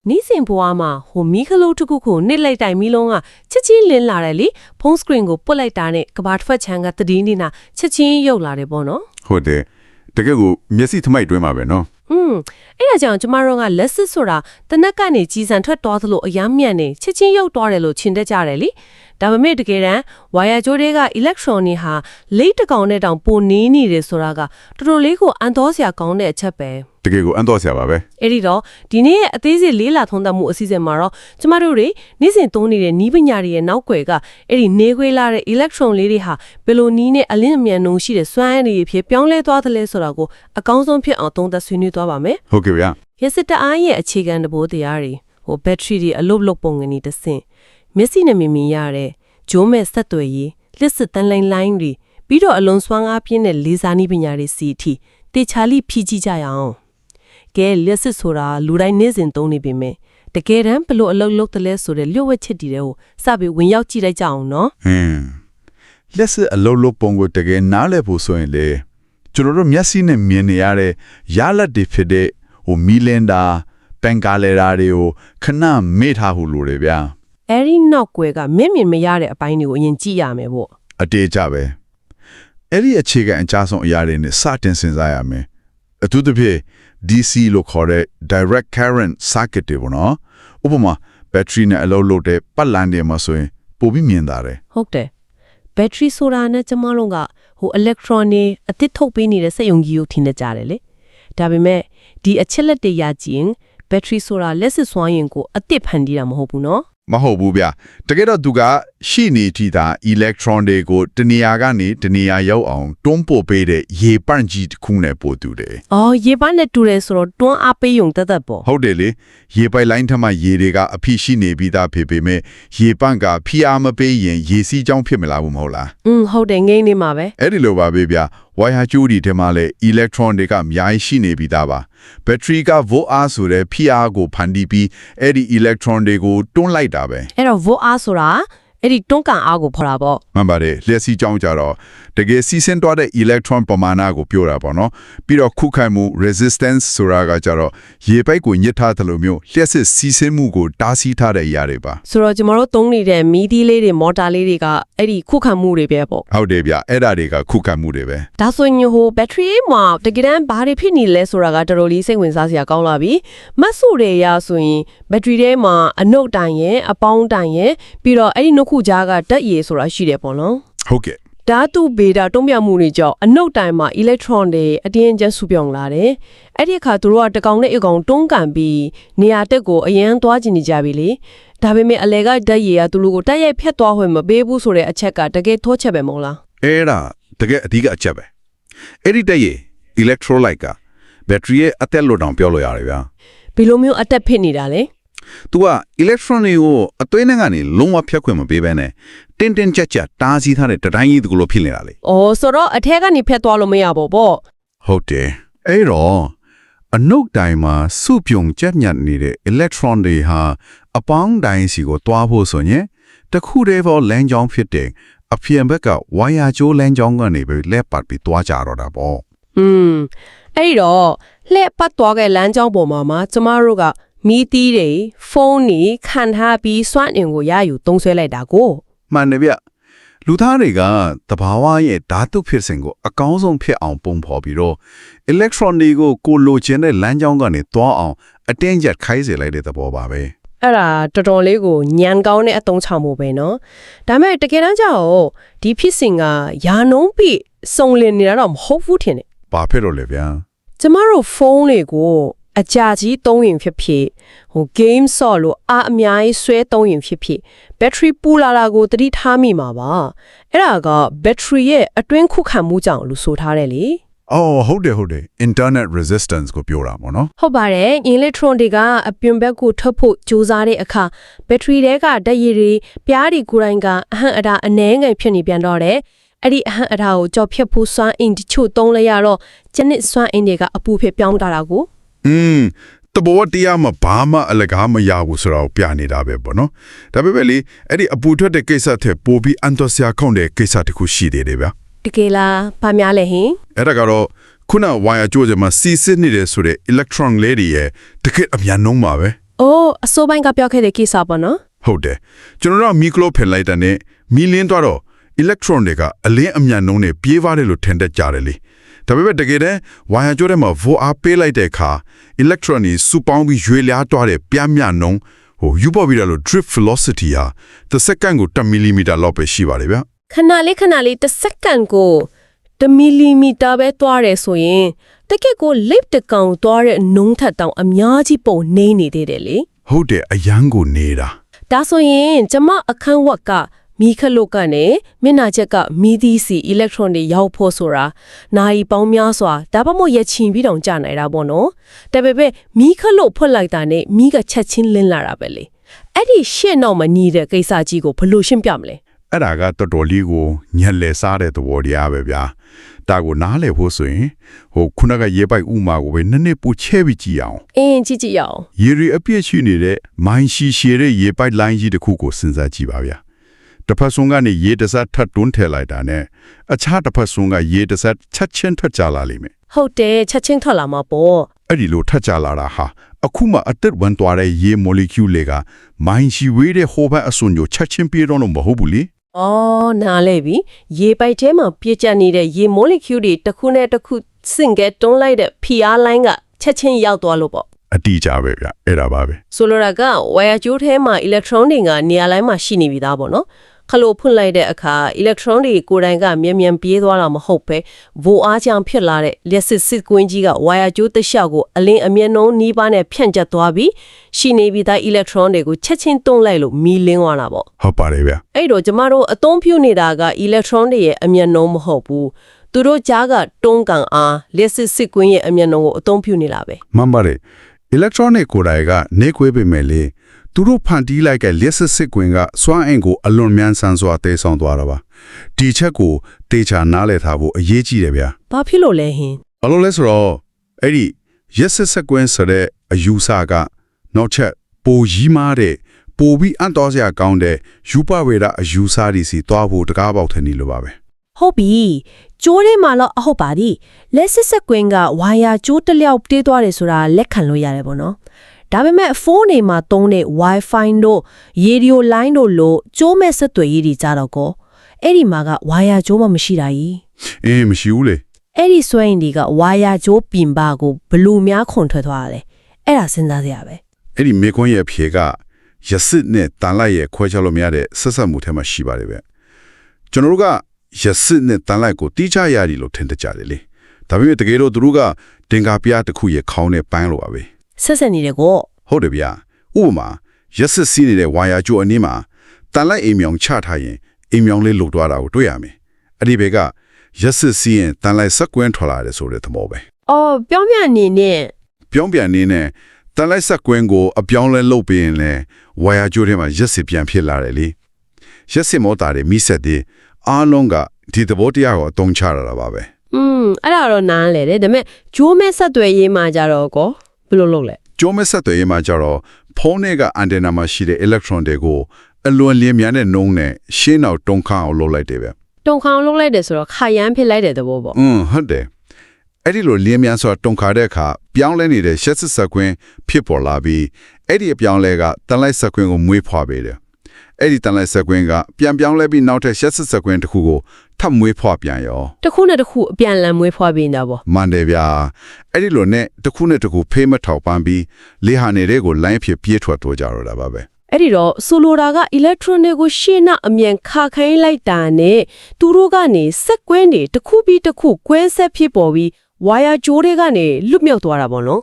နီးစင်ဘွားမှာဟိုမီခလုတ်တစ်ခုကိုနစ်လိုက်တိုင်မီလုံးကချက်ချင်းလင်းလာတယ်လေဖုန်းစကရင်ကိုပုတ်လိုက်တာနဲ့ကဘာတစ်ဖက်ချမ်းကတည်င်းနေတာချက်ချင်းရုပ်လာတယ်ပေါ့နော်ဟုတ်တယ်တကယ်ကိုမျက်စိထမိုက်တွင်းမှာပဲနော်အဲ့ဒါကြောင့်ကျမတို့ကလက်စစ်ဆိုတာတနက်ကနေကြီးစံထွက်သွားသလိုအယမ်းမြတ်နေချက်ချင်းရုပ်သွားတယ်လို့ရှင်းတတ်ကြတယ်လေဒါပေမဲ့တကယ်တမ်းဝါယာကြိုးတွေက electron တွေဟာလိတ်တကောင်နဲ့တောင်ပိုနေနေတယ်ဆိုတာကတော်တော်လေးကိုအန်တော်စရာကောင်းတဲ့အချက်ပဲတကယ်ကိုအန်တော်စရာပါပဲအဲ့ဒီတော့ဒီနေ့ရဲ့အသေးစိတ်လေးလာထုံးသပ်မှုအစီအစဉ်မှာတော့ကျမတို့တွေနေ့စဉ်သုံးနေတဲ့နီးပညာတွေရဲ့နောက်ွယ်ကအဲ့ဒီနေခွေးလာတဲ့ electron လေးတွေဟာဘယ်လိုနီးနဲ့အလင်းအမြန်နှုံရှိတဲ့စွမ်းအင်တွေဖြစ်ပြောင်းလဲသွားသလဲဆိုတာကိုအကောင်းဆုံးဖြစ်အောင်သုံးသပ်ဆွေးနွေးသွားပါမယ်ဟုတ်ကဲ့ဗျာရစစ်တအားရဲ့အခြေခံတဘိုးတရားတွေဟိုဘက်ထရီတွေအလုပ်လုပ်ပုံငနေတဆင့်မျက်စိနဲ့မြင်ရတဲ့ဂျိုးမဲ့ဆက်သွယ်ရေးလက်စစ်တန်းလိုင်းတွေပြီးတော့အလွန်စွမ်းအားပြင်းတဲ့လေစာနည်းပညာတွေစီအထိတေချာလိဖြည့်ကြည့်ကြရအောင်ကဲလက်စစ်ဆိုတာလူတိုင်းနေ့စဉ်သုံးနေပေမဲ့တကယ်တမ်းဘလို့အလုပ်လုပ်တယ်လဲဆိုတဲ့လျှို့ဝှက်ချက်တီတွေကိုစပြီးဝင်ရောက်ကြည့်လိုက်ကြအောင်နော်လက်စစ်အလုပ်လုပ်ပုံကိုတကယ်နားလည်ဖို့ဆိုရင်လေကျွန်တော်တို့မျက်စိနဲ့မြင်နေရတဲ့ရလဒ်တွေဖြစ်တဲ့ဟိုမီလင်ဒါပန်ကာလေရာတွေကိုခဏမေ့ထားဖို့လိုတယ်ဗျာအဲ့ဒီနောက်ွယ်ကမျက်မြင်မရတဲ့အပိုင်းတွေကိုအရင်ကြည့်ရမယ်ပေါ့အတေးကြပဲအဲ့ဒီအခြေခံအကြဆုံးအရာတွေနဲ့စတင်စဉ်းစားရမယ်အထူးသဖြင့် DC လို့ခေါ်တဲ့ direct current circuit တွေပေါ့နော်ဥပမာဘက်ထရီနဲ့အလုပ်လုပ်တဲ့ပတ်လမ်းတွေမှာဆိုရင်ပိုပြီးမြင်တာတယ်ဟုတ်တယ်ဘက်ထရီဆိုတာနဲ့ကျမတို့ကဟို electron တွေအသစ်ထုတ်ပေးနေတဲ့စက်ရုံကြီးကိုထင်နေကြတယ်လေဒါပေမဲ့ဒီအချက်လက်တွေရကြည့်ရင်ဘက်ထရီဆိုတာလက်စစ်စွမ်းအင်ကိုအသစ်ဖန်တီးတာမဟုတ်ဘူးနော်မဟုတ်ဘူးဗျတကယ်တော့သူကရှိနေထီတာ electron တွေကိုတနေရာကနေတနေရာရောက်အောင်တွန်းပို့ပေးတဲ့ရေပန့်ကြီးတစ်ခုနဲ့ပို့တူတယ်။အော်ရေပန့်နဲ့တူတယ်ဆိုတော့တွန်းအားပေးရုံတသက်ပေါ့။ဟုတ်တယ်လေရေပိုက်လိုင်းထမှာရေတွေကအဖြစ်ရှိနေပြီးသားဖြစ်ပေမဲ့ရေပန့်ကဖိအားမပေးရင်ရေစီးကြောင်းဖြစ်မလာဘူးမဟုတ်လား။ဟုတ်တယ်ငိမ့်နေမှာပဲ။အဲ့ဒီလိုပါပဲဗျဝိုင်ယာကျိုးဒီထဲမှာလည်း electron တွေကအများကြီးရှိနေပြီးသားပါဘက်ထရီက volt အားဆိုတဲ့ဖိအားကိုဖန်တီးပြီးအဲ့ဒီ electron တွေကိုတွန်းလိုက်တာပဲအဲ့တော့ volt အားဆိုတာအဲ့ဒီတွန်းကန်အားကိုဖော်တာပေါ့မှန်ပါတယ်လျှက်စီးကြောင်းကြတော့တကယ်စီးဆင်းသွားတဲ့ electron ပမာဏကိုပြောတာပေါ့နော်ပြီးတော့ခုခံမှု resistance ဆိုတာကကြတော့ရေပိုက်ကိုညှစ်ထားတယ်လို့မျိုးလျှက်စစ်စီးဆင်းမှုကိုတားဆီးထားတဲ့အရာတွေပါဆိုတော့ကျွန်တော်တို့သုံးနေတဲ့မီးသီးလေးတွေမော်တာလေးတွေကအဲ့ဒီခုခံမှုတွေပဲပေါ့ဟုတ်တယ်ဗျအဲ့ဒါတွေကခုခံမှုတွေပဲဒါဆိုရင်ဟိုဘက်ထရီမှာတကယ်တမ်းဘာတွေဖြစ်နေလဲဆိုတာကတော်တော်လေးစိတ်ဝင်စားစရာကောင်းလာပြီမတ်ဆိုတွေရဆိုရင်ဘက်ထရီထဲမှာအနုတ်တိုင်ရဲ့အပေါင်းတိုင်ရဲ့ပြီးတော့အဲ့ဒီနှုတ်ခုကြားကဓာတ်ရည်ဆိုတာရှိတယ်ပေါ့နော်ဟုတ်ကဲ့ဓာတုဗေဒတုံ့ပြန်မှုတွေကြောင့်အနုတ်တိုင်မှာ electron တွေအတင်းအကျပ်စုပြောင်းလာတယ်။အဲ့ဒီအခါသူတို့ကတကောင်နဲ့အကောင်တွန်းကန်ပြီးနေရာတက်ကိုအရန်သွားကျင်နေကြပြီလေ။ဒါပေမဲ့အလဲကဓာတ်ရည်ကသူတို့ကိုတိုက်ရိုက်ဖျက်သွားခွင့်မပေးဘူးဆိုတဲ့အချက်ကတကယ်ထိုးချက်ပဲမဟုတ်လား။အဲ့ဒါတကယ်အဓိကအချက်ပဲ။အဲ့ဒီဓာတ်ရည် electrolyte ကဘက်ထရီရဲ့အသက်လို့တောင်ပြောလို့ရတယ်ဗျာ။ဘယ်လိုမျိုးအသက်ဖြစ်နေတာလဲ။ तू က electron တွေကိုအသွေးနဲ့ကနေလုံးဝဖျက်ခွင့်မပေးဘဲနဲ့တင်းတင်းကြပ်ကြပ်တားဆီးထားတဲ့တိုင်းကြီးတကူလိုဖြစ်နေတာလေ။အော်ဆိုတော့အထက်ကနေဖျက်သွားလို့မရဘူးပေါ့။ဟုတ်တယ်။အဲ့တော့အနုတ်တိုင်းမှာစုပြုံကျက်ညက်နေတဲ့ electron တွေဟာအပေါင်းတိုင်းစီကိုတွားဖို့ဆိုရင်တခုတည်းသောလမ်းကြောင်းဖြစ်တဲ့အပြင်ဘက်ကဝါယာကျိုးလမ်းကြောင်းကနေပဲလက်ပတ်ပြီးတွားကြတော့တာပေါ့။အဲ့တော့လက်ပတ်သွားတဲ့လမ်းကြောင်းပေါ်မှာကျမတို့ကမီးသီးတွေဖုန်းတွေခံထားပြီးစွမ်းအင်ကိုရယူသုံးဆွဲလိုက်တာကိုမှန်တယ်ဗျလူသားတွေကတဘာဝရဲ့ဓာတုဖြစ်စဉ်ကိုအကောင်းဆုံးဖြစ်အောင်ပုံဖော်ပြီးတော့ electron တွေကိုကိုလိုချင်တဲ့လမ်းကြောင်းကနေသွားအောင်အတင်းကျပ်ခိုင်းစေလိုက်တဲ့သဘောပါပဲအဲ့ဒါတော်တော်လေးကိုညံကောင်းတဲ့အသုံးချမှုပဲเนาะဒါပေမဲ့တကယ်တမ်းကျတော့ဒီဖြစ်စဉ်ကယာနုံးပြီးစုံလင်နေတာတော့မဟုတ်ဘူးထင်တယ်ဘာဖြစ်လို့လဲဗျာကျမတို့ဖုန်းတွေကိုအကြာကြီးသုံးရင်ဖြစ်ဖြစ်ဟို game ဆော့လို့အများကြီးဆွဲသုံးရင်ဖြစ်ဖြစ် battery ပူလာတာကိုသတိထားမိမှာပါအဲ့ဒါက battery ရဲ့အတွင်းခုခံမှုကြောင့်လို့ဆိုထားတယ်လေအော်ဟုတ်တယ် internet resistance ကိုပြောတာပေါ့နော်ဟုတ်ပါတယ် electron တွေကအပြင်ဘက်ကိုထွက်ဖို့ကြိုးစားတဲ့အခါ battery တွေကဓာတ်ရည်တွေပြားတွေကိုယ်တိုင်ကအဟန့်အတားအနှဲငယ်ဖြစ်နေပြန်တော့တယ်အဲ့ဒီအဟန့်အတားကိုကြော်ဖြတ်ဖို့စွမ်းအင်တချို့သုံးလိုက်ရတော့ကျနစ်စွမ်းအင်တွေကအပူဖြစ်ပြောင်းတာကိုတဘောတရားမှာဘာမှအလကားမရဘူးဆိုတော့ပြနေတာပဲပေါ့နော်ဒါပေမဲ့လေအဲ့ဒီအပူထွက်တဲ့ကိစ္စတဲ့ပိုပြီးအန်တိုဆီယာခေါင်းတဲ့ကိစ္စတခုရှိသေးတယ်ဗျာတကယ်လားဘာများလဲဟင်အဲ့ဒါကတော့ခုနဝါယာကြိုးစမှာစီစစ်နေတယ်ဆိုတဲ့ electron လေးတွေရဲ့တကယ်အမြန်နှုံးပါပဲ အိုးအစိုးပိုင်းကပြောခဲ့တဲ့ကိစ္စပေါ့နော် ဟုတ်တယ်ကျွန်တော်တို့မီကလိုဖင်လိုက်တဲ့နဲ့မီလင်းတော့ electron တွေကအလင်းအမြန်နှုန်းနဲ့ပြေးပါတယ်လို့ထင်တတ်ကြတယ်လေဒါပေမဲ့တကယ်တမ်းဝါယာကြိုးထဲမှာ volt အားပေးလိုက်တဲ့အခါ electron တွေစုပေါင်းပြီးရွေလျားသွားတဲ့ပြင်းမြနှုန်းယူပေါ်ပြီးတော့ drift velocity ဟာတစ်စက္ကန့်ကို10 mm လောက်ပဲရှိပါတယ်ဗျာ ခဏလေးတစ်စက္ကန့်ကို1 မီလီမီတာပဲသွားတယ်ဆိုရင်တကယ့်ကို lift တကောင်သွားတဲ့နှုန်းထက်တောင်အများကြီးပုံနေနေသေးတယ်လေ ဟုတ်တယ်အရန်ကိုနေတာ ဒါဆိုရင်ကျမအခန်းဝက်ကမီးခလုတ်ကနေမျက်နှာချက်ကမီးသီးစီ electron တွေရောက်ဖို့ဆိုတာနိုင်ပေါင်းများစွာဒါမှမဟုတ်ရချင်ပြီးတောင်ကြာနိုင်တာပေါ့နော်ဒါပေမဲ့မီးခလုတ်ဖွက်လိုက်တာနဲ့မီးကချက်ချင်းလင်းလာတာပဲလေအဲ့ဒီရှင်းတော့မညီတဲ့ကိစ္စကြီးကိုဘယ်လိုရှင်းပြမလဲ အဲ့ဒါကတော်တော်လေးကိုညက်လဲစားတဲ့သဘောတရားပဲဗျာဒါကိုနားလဲဖို့ဆိုရင်ခုနကရေပိုက်ဥမာကိုပဲနည်းနည်းပို့ချဲပြီးကြည့်အောင် ကြည့်ရအောင် ရေရီအပြည့်ရှိနေတဲ့မိုင်းရှည်တဲ့ရေပိုက်လိုင်းကြီးတစ်ခုကိုစဉ်းစားကြည့်ပါဗျာတစ်ဖက်ဆုံးကနေရေတစ်စက်ထပ်တွန်းထည့်လိုက်တာနဲ့အခြားတစ်ဖက်ဆုံးကရေတစ်စက်ချက်ချင်းထွက်ကြလာလိမ့်မယ် ဟုတ်တယ်ချက်ချင်းထွက်လာမှာပေါ့ အဲ့ဒီလိုထပ်ကြလာတာဟာအခုမှအသက်ဝင်သွားတဲ့ရေ molecule တွေကမိုင်းရှည်ဝေးတဲ့ဟိုဘက်အစွန်ကိုချက်ချင်းပြေတော့လို့မဟုတ်ဘူးလေ အော်နားလဲပြီရေပိုက်ထဲမှာပြည့်ကျနေတဲ့ရေ molecule တွေတစ်ခုနဲ့တစ်ခုစင်ကဲတွန်းလိုက်တဲ့ PR line ကချက်ချင်းရောက်သွားလို့ပေါ့ အတီးကြပဲဗျအဲ့ဒါပါပဲ ဆိုလိုတာကဝါယာကြိုးထဲမှာ electron တွေကနေရာတိုင်းမှာရှိနေပြီသားပေါ့နော်ခလို့ဖွင့်လိုက်တဲ့အခါ electron တွေကိုယ်တိုင်ကမြန်ပြေးသွားတာမဟုတ်ပဲဗိုလ်အားကြောင့်ဖြစ်လာတဲ့လျှက်စစ်ကွင်းကြီးကဝါယာကြိုးတစ်လျှောက်ကိုအလင်းအမြင့်နှုန်းနီးပါးနဲ့ဖြန့်ကျက်သွားပြီးရှိနေပြီးသား electron တွေကိုချက်ချင်းတွန်းလိုက်လို့မီးလင်းသွားတာပေါ့ ဟုတ်ပါတယ်ဗျ အဲ့တော့ကျမတို့အသုံးပြုနေတာက electron တွေရဲ့အမြင့်နှုန်းမဟုတ်ဘူးသူတို့ကြားကတွန်းကန်အားလျှက်စစ်ကွင်းရဲ့အမြင့်နှုန်းကိုအသုံးပြုနေတာပဲ မှန်ပါတယ် electronic ကိုယ်တိုင်ကနေခွေးပေမဲ့လေသူတို့ဖန်တီးလိုက်တဲ့ less စစ်ကွင်းကစွမ်းအင်ကိုအလွန်မြန်ဆန်စွာတည်ဆောင်သွားတာပါဒီချက်ကိုတေချာနားလည်ထားဖို့အရေးကြီးတယ်ဗျာ ဘာဖြစ်လို့လဲဟင် ဘာလို့လဲဆိုတော့အဲ့ဒီ yes စစ်ကွင်းဆိုတဲ့အယူဆကနောက်ချက်ပိုကြီးမားတဲ့ပိုပြီးအံ့တော်စရာကောင်းတဲ့ယူပဝေဒအယူဆတွေစီတွားဖို့တကားပေါက်ထနေလို့ပါပဲ ဟုတ်ပြီကျိုးထဲမှာတော့အဟုတ်ပါသည်လက်စစ်ဆက်ကွင်းကဝါယာကျိုးတစ်လျောက်တေးသွားတယ်ဆိုတာလက်ခံလို့ရတယ်ပေါ့နော်ဒါပေမဲ့ဖုန်းတွေမှာသုံးတဲ့ Wi-Fi တို့ရေဒီယိုလိုင်းတို့လို့ကျိုးမဲ့ဆက်သွယ်ရေးတွေကြတော့ကောအဲ့ဒီမှာကဝါယာကျိုးမှမရှိတာကြီး မရှိဘူးလေ အဲ့ဒီစွဲရင်တွေကဝါယာကျိုးပြင်ပါကိုဘလူများခွန်ထွက်သွားတယ်အဲ့ဒါစဉ်းစားစရာပဲ အဲ့ဒီမေခွန်းရဲ့ဖြေကရစစ်နဲ့တန်လိုက်ရဲ့ခွဲခြားလို့မရတဲ့ဆက်ဆက်မှုထဲမှာရှိပါတယ်ဗျကျွန်တော်တို့ကရစစ်နဲ့တန်လိုက်ကိုတီးချရတယ်လို့ထင်တတ်ကြတယ်လေဒါပေမဲ့တကယ်တော့သူတို့ကတင်ကာပြားတစ်ခုရဲ့ခေါင်းနဲ့ပန်းလို့ပါပဲ ဆက်ဆက်နေတယ်ကော ဟုတ်တယ်ဗျာဥပမာရစစ်စီးနေတဲ့ဝါယာကျိုးအနည်းမှာတန်လိုက်အိမ်မြောင်ချထားရင်အိမ်မြောင်လေးလှုပ်သွားတာကိုတွေ့ရမယ်အဲ့ဒီဘက်ကရစစ်စီးရင်တန်လိုက်စက်ကွင်းထွက်လာတယ်ဆိုတဲ့သဘောပဲ အော်ပြောင်းပြန်နေနဲ့ ပြောင်းပြန်နေနဲ့တန်လိုက်စက်ကွင်းကိုအပြောင်းလဲလှုပ်ပြီးရင်လည်းဝါယာကျိုးထဲမှာရစစ်ပြန်ဖြစ်လာတယ်လေရစစ်မောတာတွေမိဆက်တွေအားလုံးကဒီသဘောတရားကိုအသုံးချရတာပါပဲ အဲ့ဒါတော့နားလေတယ်ဒါပေမဲ့ဂျိုးမဲ့ဆက်သွယ်ရေးမှာကြတော့ကောဘယ်လိုလုပ်လဲ ကျိုးမဆက်သွယ်ရေးမှာကျတော့ဖုန်းထဲကအန်တနာမှာရှိတဲ့ electron တွေကိုအလွန်လျင်မြန်တဲ့နှုန်းနဲ့ရှင်းအောင်တုံခါအောင်လုပ်လိုက်တယ်ဗျ တုံခေါင်လုပ်လိုက်တယ်ဆိုတော့ခါရမ်းဖြစ်လိုက်တဲ့သဘောပေါ့ ဟုတ်တယ်အဲ့ဒီလိုလျင်မြန်စွာတုံခါတဲ့အခါပြောင်းလဲနေတဲ့ရှက်စစ်စက်ကွင်းဖြစ်ပေါ်လာပြီးအဲ့ဒီအပြောင်းလဲကတန်လိုက်စက်ကွင်းကိုမွေးဖွားပေးတယ်အဲ့ဒီတန်လိုက်စက်ကွင်းကပြန်ပြောင်းလဲပြီးနောက်ထပ်ရှက်စစ်စက်ကွင်းတစ်ခုကိုထပ်မွေးဖွားပြန်ရော တစ်ခုနဲ့တစ်ခုအပြန်လန်မွေးဖွားပေးနေတာပေါ့ မှန်တယ်ဗျာအဲ့ဒီလိုနဲ့တစ်ခုနဲ့တစ်ခုဖေးမထောက်ပန်းပြီးလေဟာနေတဲ့ကိုလိုင်းဖြစ်ပြေးထွက်သွားကြတော့တာပါပဲ အဲ့ဒီတော့ဆိုလိုတာက electronic ကိုရှင်းနှအမြန်ခါခိုင်းလိုက်တာနဲ့သူတို့ကနေစက်ကွင်းတွေတစ်ခုပြီးတစ်ခုကွဲဆက်ဖြစ်ပေါ်ပြီးဝါယာကြိုးတွေကနေလွတ်မြောက်သွားတာပေါ့နော်